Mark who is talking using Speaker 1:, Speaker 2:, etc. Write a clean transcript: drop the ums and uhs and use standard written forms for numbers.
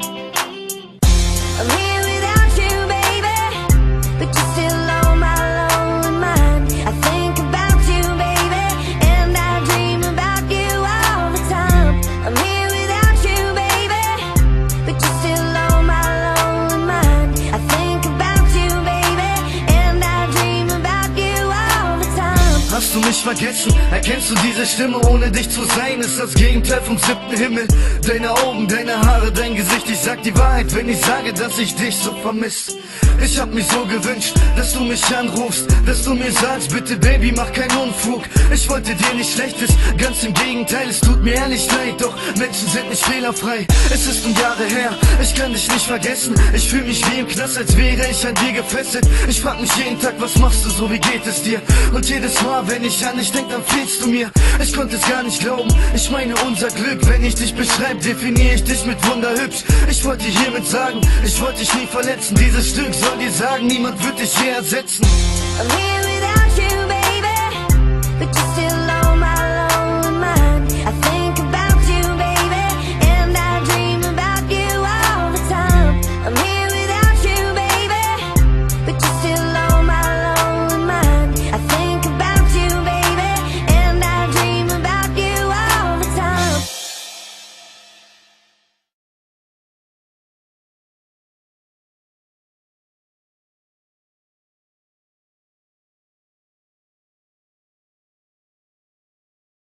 Speaker 1: I'm here without you, baby, but you're still on my lonely mind. I think about you, baby, and I dream about you all the time. I'm here without you, baby, but you're still on my lonely mind. I think about you, baby, and I dream about you all the time.
Speaker 2: Hast du mich vergessen? Erkennst du diese Stimme? Ohne dich zu sein ist das Gegenteil vom 7. Himmel. Deine Augen, deine Haare, dein Gesicht. Ich sag die Wahrheit, wenn ich sage, dass ich dich so vermiss. Ich hab mich so gewünscht, dass du mich anrufst, dass du mir sagst, bitte Baby, mach keinen Unfug. Ich wollte dir nicht Schlechtes, ganz im Gegenteil, es tut mir ehrlich leid. Doch Menschen sind nicht fehlerfrei, es ist nun Jahre her, ich kann dich nicht vergessen. Ich fühl mich wie im Knast, als wäre ich an dir gefesselt. Ich frag mich jeden Tag, was machst du so, wie geht es dir? Und jedes Mal, wenn ich an dich denk, dann fehlst du mir. Ich konnte es gar nicht glauben, ich meine unser Glück. Wenn ich dich beschreib, definiere ich dich mit wunderhübsch. Ich wollte dir hiermit sagen, ich wollte dich nie verletzen. Dieses Stück soll dir sagen, niemand wird dich je ersetzen.
Speaker 1: I'm here without you, baby, but you're still